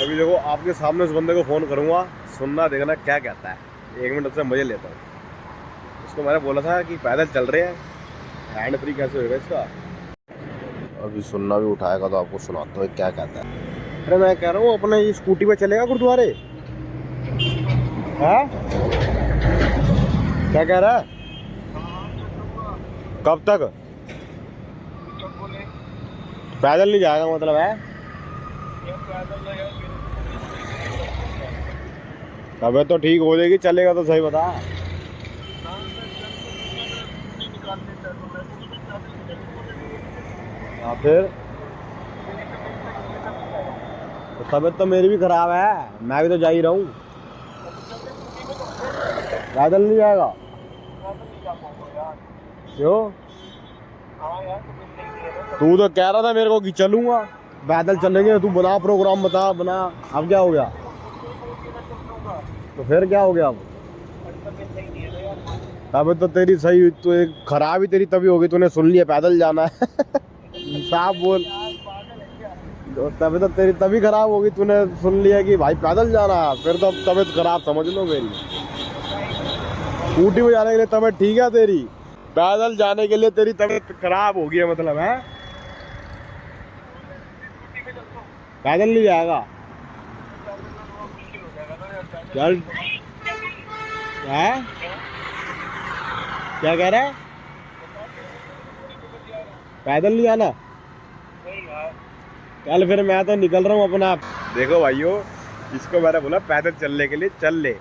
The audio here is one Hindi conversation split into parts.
अभी देखो आपके सामने उस बंदे को फ़ोन करूँगा, सुनना देखना क्या कहता है। 1 मिनट उससे मजे लेता हूँ। उसको मैंने बोला था कि पैदल चल रहे हैं, हैंड फ्री कैसे होगा इसका। अभी सुनना भी उठाएगा तो आपको सुनाता हूँ क्या कहता है। अरे मैं कह रहा हूँ अपने ये स्कूटी पे चलेगा गुरुद्वारे? हाँ क्या कह रहा है? कब तक? पैदल नहीं जाएगा मतलब है? तबीयत तो ठीक हो जाएगी, चलेगा तो सही बता। हाँ फिर तो तबीयत तो मेरी भी खराब है, मैं भी तो जा ही रहा हूँ। पैदल नहीं जाएगा? क्यों? तू तो कह रहा था मेरे को कि चलूंगा, पैदल चलेंगे। तू बना प्रोग्राम, बता बना। अब क्या हो गया? तो फिर क्या हो गया अब? तबीयत तो तेरी सही, तो एक खराब ही तेरी तभी होगी, तूने सुन लिया पैदल जाना है। साफ बोल। तबीयत तो तेरी तभी खराब होगी, तूने सुन लिया कि भाई पैदल जाना है, फिर तो तबीयत खराब समझ लो मेरी। स्कूटी में जाने के लिए तबीयत ठीक है तेरी, पैदल जाने के लिए तेरी तबीयत खराब हो गई है मतलब है? पैदल नहीं जाएगा? चल। है क्या कह रहा है? पैदल नहीं जाना? चल फिर मैं तो निकल रहा हूँ अपना। देखो भाइयों, इसको मैंने बोला पैदल चलने के लिए चल ले,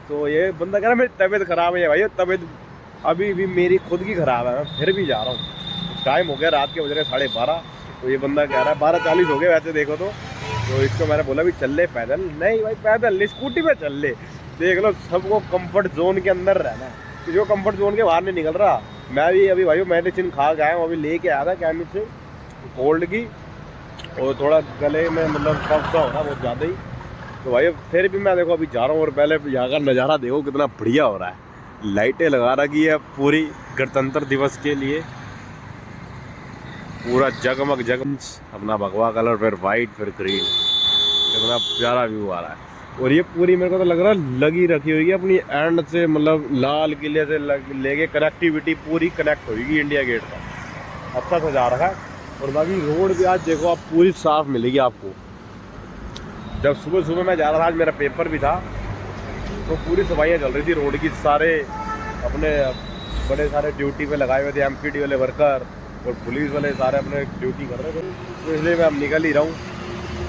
तो ये बंदा कह रहा मेरी तबीयत खराब है। भाई तबीयत अभी भी मेरी खुद की खराब है, मैं फिर भी जा रहा हूँ। टाइम हो गया, रात के बज रहे 12:30। तो ये बंदा कह रहा है 12:40 हो गए वैसे देखो तो इसको मैंने बोला भी चल ले पैदल। नहीं भाई पैदल नहीं, स्कूटी पे चल ले। देख लो, सबको कंफर्ट जोन के अंदर रहना है, जो कंफर्ट जोन के बाहर नहीं निकल रहा। मैं भी अभी भाई मेडिसिन खा के आया हूँ, अभी लेके आया था केमिस्ट से कोल्ड की, और थोड़ा गले में मतलब कफ सा हो रहा बहुत ज़्यादा ही। तो भाई फिर भी मैं देखो अभी जा रहा हूँ, और पहले यहाँ का नज़ारा देखो कितना बढ़िया हो रहा है। लाइटें लगा रखी है पूरी गणतंत्र दिवस के लिए, पूरा जगमग जगमग अपना भगवा कलर, फिर वाइट फिर ग्रीन, कितना प्यारा व्यू आ रहा है। और ये पूरी मेरे को तो लग रहा है लगी रखी हुई है अपनी एंड से, मतलब लाल किले से लेके कनेक्टिविटी पूरी कनेक्ट होगी इंडिया गेट का, अच्छा सजा रखा है। और बाकी रोड भी आज देखो आप पूरी साफ मिलेगी आपको। जब सुबह सुबह मैं जा रहा था, आज मेरा पेपर भी था, तो पूरी सफाइयाँ चल रही थी रोड की। सारे अपने बड़े सारे ड्यूटी पे लगाए हुए थे, एमपीडी वाले वर्कर और पुलिस वाले सारे अपने ड्यूटी कर रहे थे, तो इसलिए मैं अब निकल ही रहा हूँ।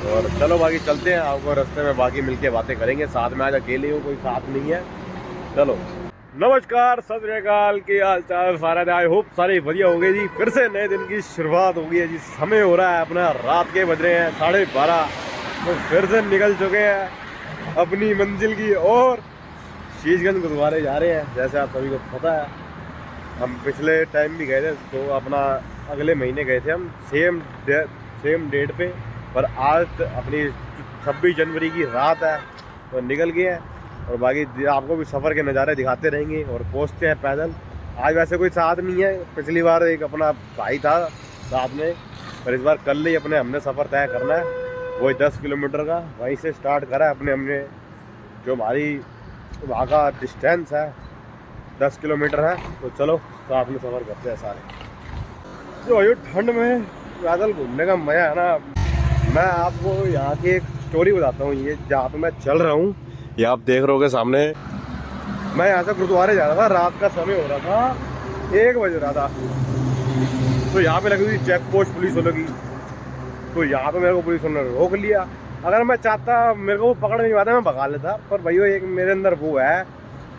और चलो बाकी चलते हैं, आपको रास्ते में बाकी मिलके बातें करेंगे। साथ में आज अकेले हूँ, कोई साथ नहीं है। चलो नमस्कार, सत श्री अकाल, की हाल चाल सारा? आई होप सारे बढ़िया हो गए जी। फिर से नए दिन की शुरुआत हो गई है जी। समय हो रहा है अपना, रात के बज रहे हैं 12:30, तो फिर से निकल चुके हैं अपनी मंजिल की ओर। शीशगंज गुरुद्वारे जा रहे हैं, जैसे आप सभी को पता है। हम पिछले टाइम भी गए थे, तो अपना अगले महीने गए थे हम सेम डेट पे, पर आज अपनी 26 जनवरी की रात है, तो निकल गए हैं। और बाकी आपको भी सफ़र के नज़ारे दिखाते रहेंगे और पहुँचते हैं पैदल। आज वैसे कोई साथ नहीं है, पिछली बार एक अपना भाई था साथ में, पर इस बार कल ही अपने हमने सफ़र तय करना है, वही 10 किलोमीटर का। वहीं से स्टार्ट करा है हमने जो हमारी वहाँ का डिस्टेंस है 10 किलोमीटर है। तो चलो साथ में सफ़र करते हैं सारे। जो भाई ठंड में पैदल घूमने का मज़ा है ना, मैं आपको यहाँ की एक स्टोरी बताता हूँ। ये जहाँ पे मैं चल रहा हूँ, ये आप देख रहे होगे सामने। मैं यहाँ से गुरुद्वारे जा रहा था, रात का समय हो रहा था, 1 बज रहा था। तो यहाँ पे लगी हुई चेक पोस्ट पुलिस वालों की, तो यहाँ पे मेरे को पुलिस वालों ने रोक लिया। अगर मैं चाहता मेरे को वो पकड़ नहीं पाता, मैं भगा लेता, पर भैया एक मेरे अंदर वो है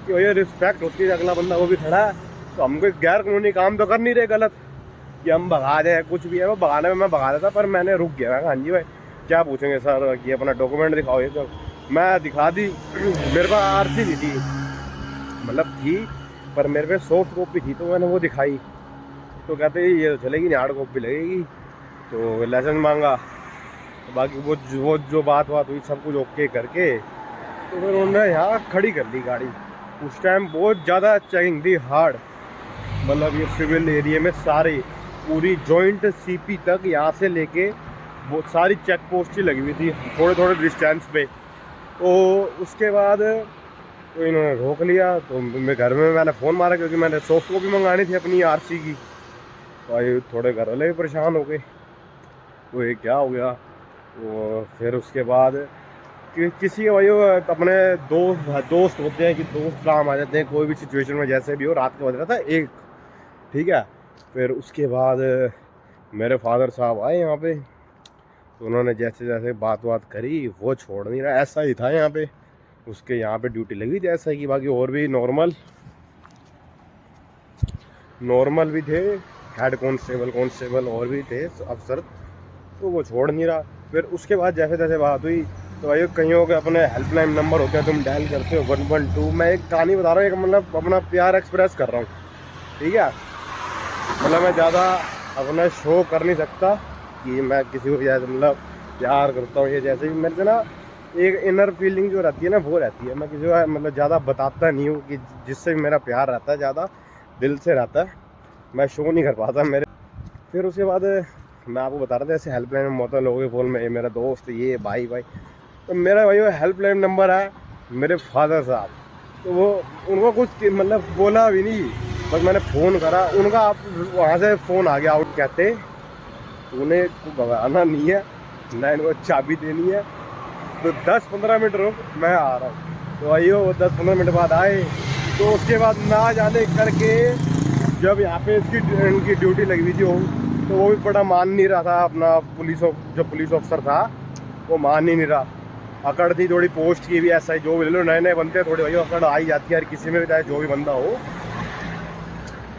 कि भैया रिस्पेक्ट होती है, अगला बंदा वो भी खड़ा है, तो हम कोई गैर कानूनी काम तो कर नहीं रहे गलत कि हम भगा दें। कुछ भी है वो भगाने में मैं भगा देता, पर मैंने रुक गया। मैं हाँ जी भाई क्या पूछेंगे सर, कि अपना डॉक्यूमेंट दिखाओ, ये सब मैं दिखा दी। मेरे पास आरसी नहीं थी, मतलब थी पर मेरे पे सॉफ्ट कॉपी थी, तो मैंने वो दिखाई, तो कहते ये तो चलेगी नहीं, हार्ड कॉपी लगेगी, तो लाइसेंस मांगा। तो बाकी वो जो बात हुई सब कुछ ओके करके, तो फिर उन्होंने यहाँ खड़ी कर ली गाड़ी। उस टाइम बहुत ज़्यादा चेकिंग थी, हार्ड, मतलब ये सिविल एरिया में सारे पूरी जॉइंट सीपी तक, यहाँ से लेके वो सारी चेक पोस्ट ही लगी हुई थी थोड़े थोड़े डिस्टेंस पे। तो उसके बाद तो इन्होंने रोक लिया। तो मैं घर में मैंने फ़ोन मारा क्योंकि मैंने सॉफ्ट कॉपी मंगानी थी अपनी आरसी की। तो भाई थोड़े घर वाले भी परेशान हो गए, तो ये क्या हो गया। तो फिर उसके बाद किसी के भाई अपने दोस्त होते हैं कि दोस्त काम आ जाते हैं कोई भी सिचुएशन में, जैसे भी हो। रात का बज रहा था 1, ठीक है। फिर उसके बाद मेरे फादर साहब आए यहाँ पे, तो उन्होंने जैसे जैसे बात करी, वो छोड़ नहीं रहा। ऐसा ही था यहाँ पे, उसके यहाँ पे ड्यूटी लगी थी ऐसा कि बाकी और भी नॉर्मल भी थे, हेड कांस्टेबल और भी थे अफसर, तो वो छोड़ नहीं रहा। फिर उसके बाद जैसे जैसे बात हुई, तो भाई कईयों के अपने हेल्पलाइन नंबर होते हैं, तुम डायल करते हो 112। मैं एक कहानी बता रहा हूँ, एक मतलब अपना प्यार एक्सप्रेस कर रहा हूँ, ठीक है। मतलब मैं ज़्यादा अपना शो कर नहीं सकता कि मैं किसी को जैसे मतलब प्यार करता हूँ, ये जैसे भी मेरे से ना एक इनर फीलिंग जो रहती है ना, वो रहती है। मैं किसी को मतलब ज़्यादा बताता नहीं हूँ कि जिससे भी मेरा प्यार रहता है ज़्यादा दिल से रहता है, मैं शो नहीं कर पाता मेरे। फिर उसके बाद मैं आपको बता रहा था ऐसे हेल्पलाइन में मतलब लोगों के फ़ोन में मेरा दोस्त ये भाई, तो मेरा भाई वो हेल्पलाइन नंबर है मेरे फादर साहब। तो वो उनको कुछ मतलब बोला भी नहीं, बस मैंने फ़ोन करा उनका, आप वहाँ से फ़ोन आ गया आउट, कहते उन्हें को भगाना नहीं है ना, इनको चाबी देनी है, तो 10-15 मिनट रुक, मैं आ रहा हूँ। तो आइयो वो 10-15 मिनट बाद आए। तो उसके बाद ना जाने करके जब यहाँ पे इनकी ड्यूटी लगी हुई थी, तो वो भी बड़ा मान नहीं रहा था अपना जो पुलिस ऑफिसर था, वो मान ही नहीं रहा। अकड़ थी थोड़ी पोस्ट की भी, ऐसा ही जो भी ले लो, नए नए बनते हैं थोड़ी भाई अकड़ आ ही जाती है यार किसी में भी, चाहे जो भी बंदा हो।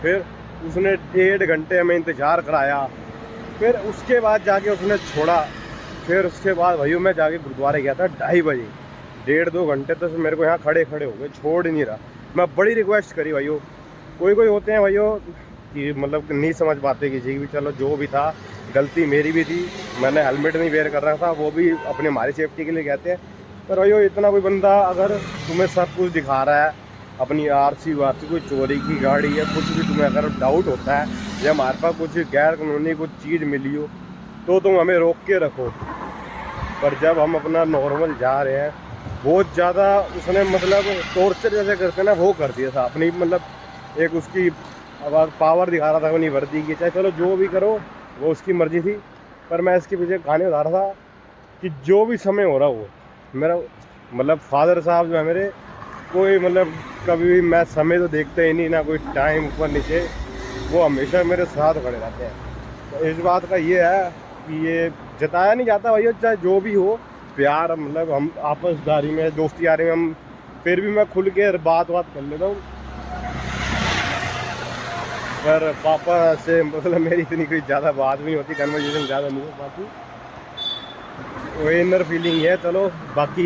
फिर उसने 1.5 घंटे में इंतज़ार कराया, फिर उसके बाद जाके उसने छोड़ा। फिर उसके बाद भाइयों मैं जाके गुरुद्वारे गया था 2:30 बजे, 1.5-2 घंटे तक तो मेरे को यहाँ खड़े हो गए, छोड़ ही नहीं रहा। मैं बड़ी रिक्वेस्ट करी भाइयों, कोई होते हैं भाइयों कि मतलब नहीं समझ पाते किसी की भी, चलो जो भी था गलती मेरी भी थी, मैंने हेलमेट नहीं वेयर कर रहा था, वो भी अपने हमारी सेफ्टी के लिए कहते हैं। पर भाइयों इतना कोई बंदा अगर तुम्हें सब कुछ दिखा रहा है, अपनी आरसी कोई चोरी की गाड़ी है, कुछ भी तुम्हें अगर डाउट होता है या हमारे पास कुछ गैर कानूनी कुछ चीज़ मिली हो, तो तुम हमें रोक के रखो। पर जब हम अपना नॉर्मल जा रहे हैं, बहुत ज़्यादा उसने मतलब टॉर्चर जैसे करते ना, वो कर दिया था अपनी, मतलब एक उसकी अब पावर दिखा रहा था अपनी वर्दी की। चाहे चलो जो भी करो वो उसकी मर्ज़ी थी, पर मैं इसके पीछे कहानी बता रहा था कि जो भी समय हो रहा हो, मेरा मतलब फादर साहब जो है मेरे, कोई मतलब कभी भी मैं समय तो देखते ही नहीं ना, कोई टाइम ऊपर नीचे, वो हमेशा मेरे साथ खड़े रहते हैं। तो इस बात का ये है कि ये जताया नहीं जाता भैया, चाहे जो भी हो प्यार, मतलब हम आपसदारी में दोस्ती यारी में हम फिर भी मैं खुल के बात कर लेता हूँ। पर पापा से मतलब मेरी इतनी कोई ज़्यादा बात नहीं होती, कन्वर्सेशन ज़्यादा नहीं हो पाती, वो इनर फीलिंग है। चलो बाकी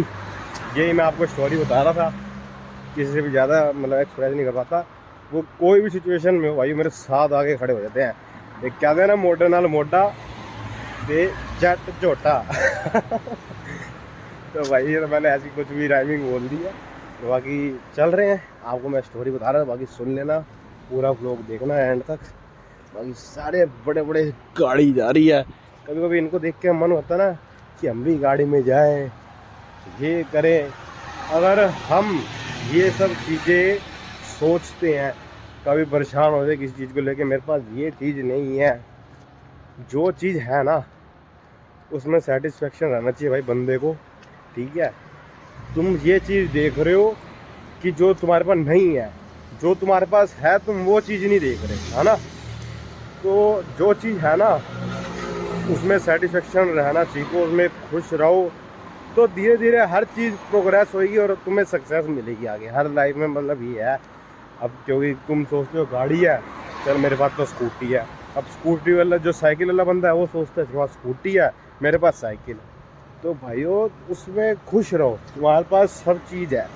यही मैं आपको स्टोरी बता रहा था, किसी से भी ज़्यादा मतलब एक्सप्रेस नहीं कर पाता। वो कोई भी सिचुएशन में हो भाई मेरे साथ आके खड़े हो जाते हैं। एक कहते हैं ना, मोटे नाल मोटा ते जट झोटा तो भाई तो मैंने ऐसी कुछ भी राइमिंग बोल दी है। तो बाकी चल रहे हैं, आपको मैं स्टोरी बता रहा था, बाकी सुन लेना, पूरा व्लॉग देखना एंड तक। बाकी सारे बड़े बड़े गाड़ी जा रही है, कभी कभी इनको देख के मन होता ना कि हम भी गाड़ी में जाएं, ये करें। अगर हम ये सब चीज़ें सोचते हैं, कभी परेशान होते किसी चीज़ को लेके, मेरे पास ये चीज़ नहीं है, जो चीज़ है ना उसमें सेटिस्फेक्शन रहना चाहिए भाई बंदे को, ठीक है। तुम ये चीज़ देख रहे हो कि जो तुम्हारे पास नहीं है, जो तुम्हारे पास है तुम वो चीज़ नहीं देख रहे, है ना। तो जो चीज़ है ना उसमें सेटिस्फेक्शन रहना सीखो, उसमें खुश रहो, तो धीरे धीरे हर चीज़ प्रोग्रेस होगी और तुम्हें सक्सेस मिलेगी आगे हर लाइफ में। मतलब ये है, अब क्योंकि तुम सोचते हो गाड़ी है, चल मेरे पास तो स्कूटी है। अब स्कूटी वाला जो साइकिल वाला बंदा है वो सोचता है तुम्हारे पास स्कूटी है, मेरे पास साइकिल है। तो भाइयों उसमें खुश रहो, तुम्हारे पास सब चीज़ है,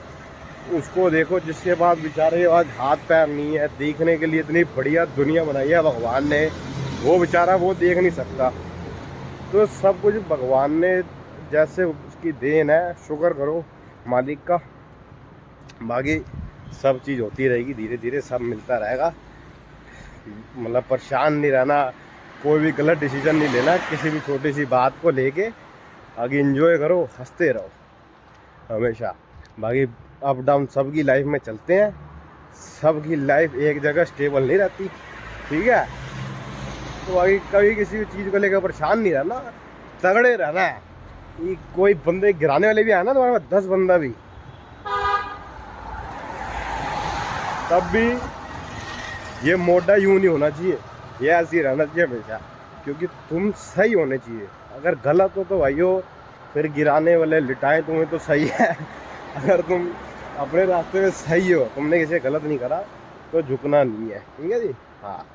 उसको देखो। जिसके पास बेचारे आज हाथ पैर नहीं है, देखने के लिए इतनी बढ़िया दुनिया बनाई है भगवान ने, वो बेचारा वो देख नहीं सकता। तो सब कुछ भगवान ने जैसे उसकी देन है, शुक्र करो मालिक का। बाकी सब चीज़ होती रहेगी, धीरे धीरे सब मिलता रहेगा। मतलब परेशान नहीं रहना, कोई भी गलत डिसीजन नहीं लेना किसी भी छोटी सी बात को लेके। आगे एंजॉय करो, हंसते रहो हमेशा। बाकी अप डाउन सबकी लाइफ में चलते हैं, सबकी लाइफ एक जगह स्टेबल नहीं रहती, ठीक है। तो बाकी कभी किसी भी चीज़ को लेकर परेशान नहीं रहना, तगड़े रहना है। ये कोई बंदे गिराने वाले भी आए ना तुम्हारे पास 10 बंदा भी, तब भी ये मोटा यूं नहीं होना चाहिए, ये ऐसे ही रहना चाहिए हमेशा, क्योंकि तुम सही होने चाहिए। अगर गलत हो तो भाइयों फिर गिराने वाले लिटाए तुम्हें तो सही है। अगर तुम अपने रास्ते में सही हो, तुमने किसी गलत नहीं करा, तो झुकना नहीं है, ठीक है जी। हाँ,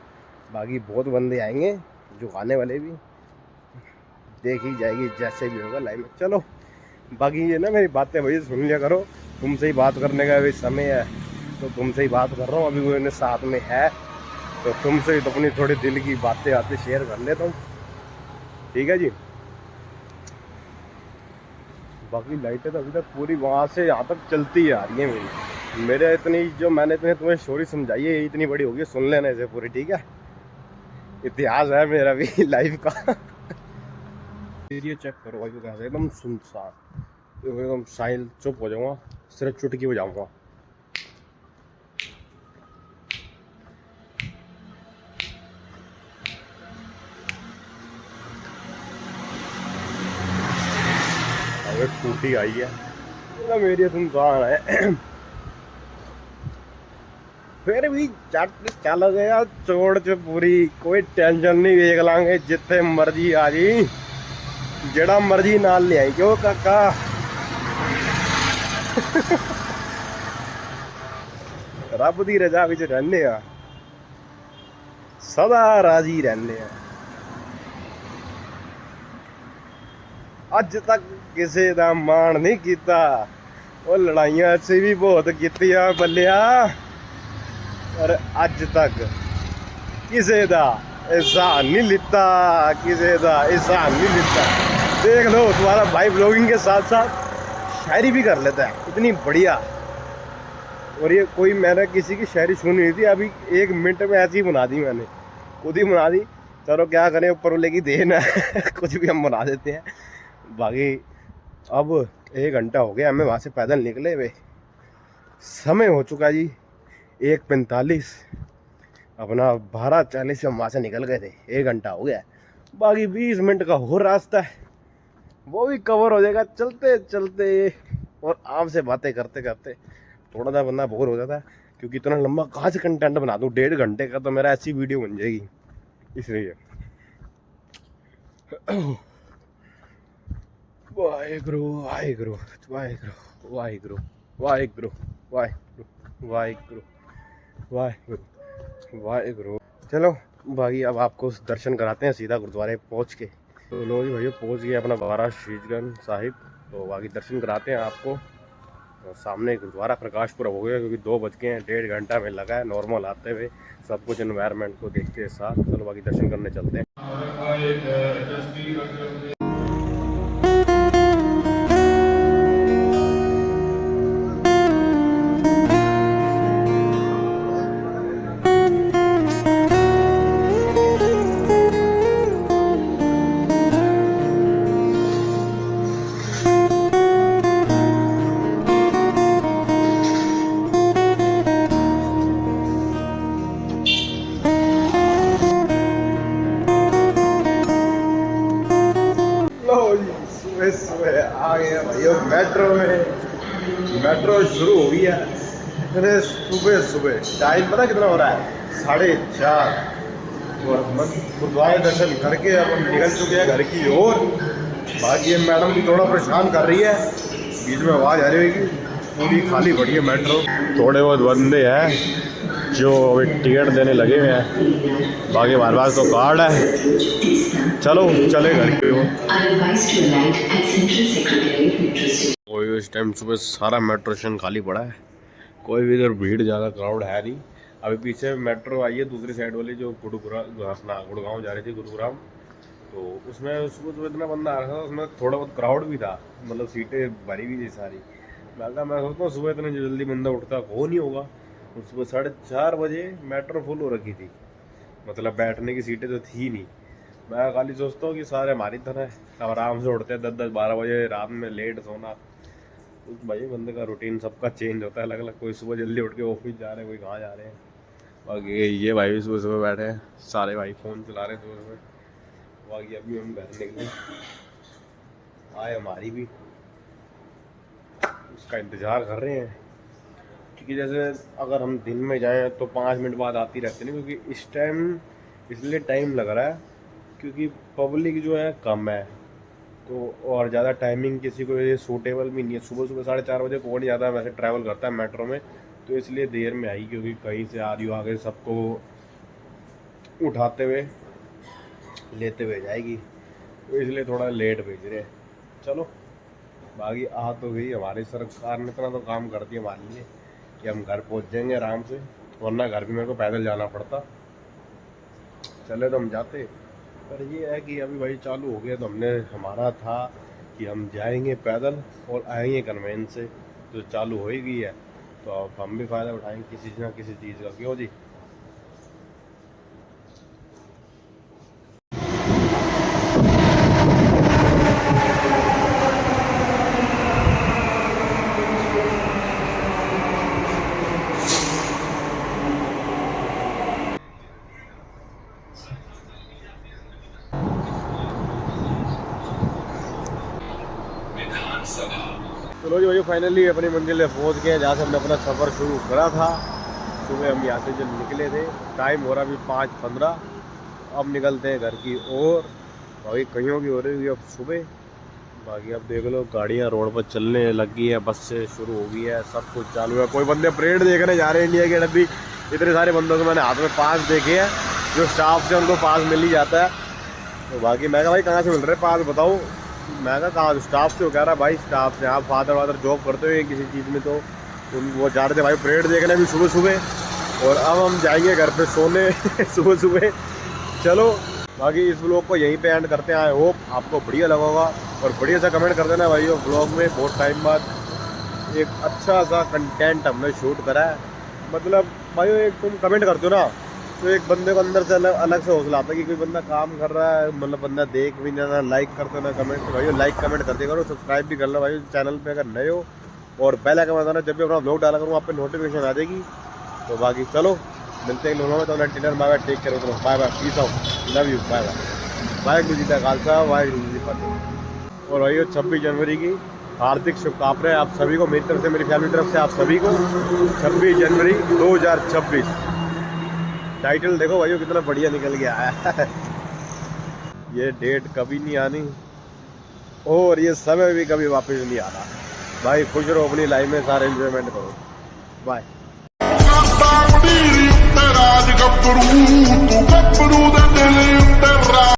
बाकी बहुत बंदे आएंगे झुकाने वाले भी, देखी जाएगी जैसे भी होगा लाइफ में। चलो बाकी ये ना मेरी बातें भैया सुन लिया करो, तुमसे ही बात करने का भी समय है तो तुमसे ही बात कर रहा हूँ। अभी वो इन्हें साथ में है तो तुमसे ही तो अपनी थोड़ी दिल की बातें आते शेयर कर लेता हूँ, ठीक है जी। बाकी लाइटें तो अभी तक पूरी वहाँ से यहाँ तक चलती आ रही है मेरे इतनी जो मैंने इतने तुम्हें स्टोरी समझाई है इतनी बड़ी होगी, सुन लेना इसे पूरी, ठीक है। इतिहास है मेरा भी लाइफ का। एरिया चेक करो भाई, कैसे एकदम सुनसान, एकदम साइल चुप हो जाऊंगा, सिर्फ चुटकी बजाऊंगा। स्कूटी आई है, एकदम एरिया सुनसान है। फिर भी चट चल गया चोड़ च पूरी, कोई टेंशन नहीं, देख लांगे जिथे मर्जी आ जी, जेड़ा मर्जी नाल ले आई, क्यों काका। रब दी रजा विच रहने आ, सदा राजी रहने आ। अज तक किसी दा मान नहीं किया, वो लड़ाइयां से भी बहुत कीतियां बल्लिया, पर अज तक किसी दा एहसान नहीं लिता, किसी दा एहसान नहीं लिता। देख लो तुम्हारा भाई ब्लॉगिंग के साथ साथ शायरी भी कर लेता है, इतनी बढ़िया। और ये कोई मैंने किसी की शायरी सुनी नहीं थी, अभी 1 मिनट में ऐसी ही बना दी मैंने, खुद ही बना दी। चलो क्या करें, ऊपर वाले की देन है। कुछ भी हम बना देते हैं। बाकी अब 1 घंटा हो गया हमें वहाँ से पैदल निकले हुए, समय हो चुका जी 1:45, अपना 12:40 से हम वहाँ से निकल गए थे, 1 घंटा हो गया। बाकी 20 मिनट का हो रास्ता है, वो भी कवर हो जाएगा चलते चलते और आपसे बातें करते करते। थोड़ा सा बंदा बोर हो जाता है, क्योंकि इतना लंबा कहाँ से कंटेंट बना दूँ, 1.5 घंटे का तो मेरा ऐसी वीडियो बन जाएगी, इसलिए। वाहेगुरु वाहेगुरु वाहेगुरु वाहेगुरु वाहेगुरु वाहेगुरु वाहेगुरु वाहेगुरु वाहेगुरु। चलो बाकी अब आपको दर्शन कराते हैं सीधा गुरुद्वारे पहुंच के। तो लो जी भैया पहुंच गए अपना बारा शीशगंज साहिब, तो बाकी दर्शन कराते हैं आपको। तो सामने गुरुद्वारा प्रकाशपुरा हो गया, क्योंकि 2 बज गए हैं, 1.5 घंटा में लगा है नॉर्मल आते हुए, सब कुछ एनवायरनमेंट को देखते हैं साथ। चलो बाकी दर्शन करने चलते हैं। सुबह सुबह आ गया भैया मेट्रो में, मेट्रो शुरू हो गई है। इतने सुबह सुबह टाइम पता कितना हो रहा है, 4:30। और गुरुद्वारे दर्शन करके अब हम निकल चुके हैं घर की ओर। बाकी ये मैडम भी थोड़ा परेशान कर रही है, बीच में आवाज़ आ रही होगी। पूरी खाली पड़ी है मेट्रो, थोड़े बहुत बंदे हैं जो अभी टिकट देने लगे हुए हैं, बाकी हमारे पास तो कार्ड है। चलो चले घर की ओर। कोई इस टाइम सुबह सारा मेट्रो स्टेशन खाली पड़ा है, कोई भी इधर भीड़ ज़्यादा क्राउड है नहीं। अभी पीछे मेट्रो आई है दूसरी साइड वाली, जो गुड़गांव जा रही थी, गुरुग्राम। तो उसमें उसको तो इतना बंदा आ रहा था, उसमें थोड़ा बहुत क्राउड भी था, मतलब सीटें भरी हुई थी सारी। मैं सोचता हूँ सुबह इतने जल्दी बंदा उठता हो नहीं होगा। और सुबह 4:30 बजे मेट्रो फुल हो रखी थी, मतलब बैठने की सीटें तो थी नहीं। मैं खाली सोचता हूँ कि सारे हमारी तरह है, अब आराम से उठते हैं 10-10-12 बजे रात में, लेट सोना। तो भाई बंदे का रूटीन सबका चेंज होता है अलग अलग, कोई सुबह जल्दी उठ के ऑफिस जा रहे हैं, कोई कहाँ जा रहे हैं। बाकी ये भाई भी सुबह सुबह बैठे हैं, सारे भाई फ़ोन चला रहे हैं सुबह सुबह। बाकी अभी हम घर निकले आए, हमारी भी उसका इंतज़ार कर रहे हैं। क्योंकि जैसे अगर हम दिन में जाएं तो 5 मिनट बाद आती रहती है, क्योंकि इस टाइम इसलिए टाइम लग रहा है क्योंकि पब्लिक जो है कम है, तो और ज़्यादा टाइमिंग किसी को ये सूटेबल भी नहीं है। सुबह सुबह 4:30 बजे कौन ज़्यादा वैसे ट्रैवल करता है मेट्रो में, तो इसलिए देर में आई, क्योंकि कहीं से आ रही हो आगे सबको उठाते हुए लेते हुए जाएगी, तो इसलिए थोड़ा लेट भेज रहे हैं। चलो बाकी आ तो गई, हमारी सरकार ने इतना तो काम कर दिया हमारे लिए कि हम घर पहुंच जाएंगे आराम से, वरना घर भी मेरे को पैदल जाना पड़ता। चले तो हम जाते, पर ये है कि अभी भाई चालू हो गया, तो हमने हमारा था कि हम जाएंगे पैदल और आएंगे कन्वेंस से, तो चालू हो ही गई है, तो अब हम भी फ़ायदा उठाएंगे किसी ना किसी चीज़ का। क्यों जी? चलो जी भाई फाइनली अपनी मंजिल पे पहुँच गए, जहाँ से हमने अपना सफ़र शुरू करा था। सुबह हम यहाँ से जब निकले थे, टाइम हो रहा अभी 5:15, अब निकलते हैं घर की ओर। बाकी कईयों की हो रही है अब सुबह। बाकी अब देख लो गाड़ियाँ रोड पर चलने लगी है, बस से शुरू हो गई है, सब कुछ चालू है। कोई बंदे परेड देखने जा रहे हैं इंडिया गेट। अभी इतने सारे बंदों को मैंने हाथ में पास देखे हैं, जो स्टाफ से उनको पास मिल ही जाता है। तो बाकी मैं कहा भाई कहाँ से मिल रहे पास बताओ, मैं कहा स्टाफ से। वो कह रहा भाई स्टाफ से, आप फादर वादर जॉब करते हुए किसी चीज़ में, तो उन वो जा रहे थे भाई परेड देखने भी सुबह सुबह। और अब हम जाएंगे घर पे सोने सुबह सुबह। चलो बाकी इस ब्लॉग को यहीं पे एंड करते हैं। आई होप आपको बढ़िया लगा होगा, और बढ़िया सा कमेंट कर देना भाई। वो ब्लॉग में बहुत टाइम बाद एक अच्छा सा कंटेंट हमने शूट करा है। मतलब भाई एक तुम कमेंट करते हो ना, तो एक बंदे को अंदर से अलग से हौसला आता है कि कोई बंदा काम कर रहा है, मतलब बंदा देख भी ना, लाइक करते ना कमेंट। तो भाई लाइक कमेंट करते करो, सब्सक्राइब भी कर लो भाई चैनल पे अगर नए हो, और बेल आइकन बजाना, जब भी अपना ब्लॉग डाला करूँ आप पे नोटिफिकेशन आ जाएगी। तो बाकी चलो मिलते हैं लोगों में, तो dinner bye bye, take care, bye bye, peace out, love you, bye bye. Waheguru ji का खालसा, वाहिगुरू जी की फतेह। और भाई 26 जनवरी की हार्दिक शुभकामनाएं आप सभी को, मेरी तरफ से, मेरी फैमिली तरफ से आप सभी को। 26 जनवरी 2026। टाइटल देखो भाई कितना बढ़िया निकल गया है। ये डेट कभी नहीं आनी, और ये समय भी कभी वापस नहीं आना। भाई खुश रहो अपनी लाइफ में, सारे एंजॉयमेंट करो। बाय।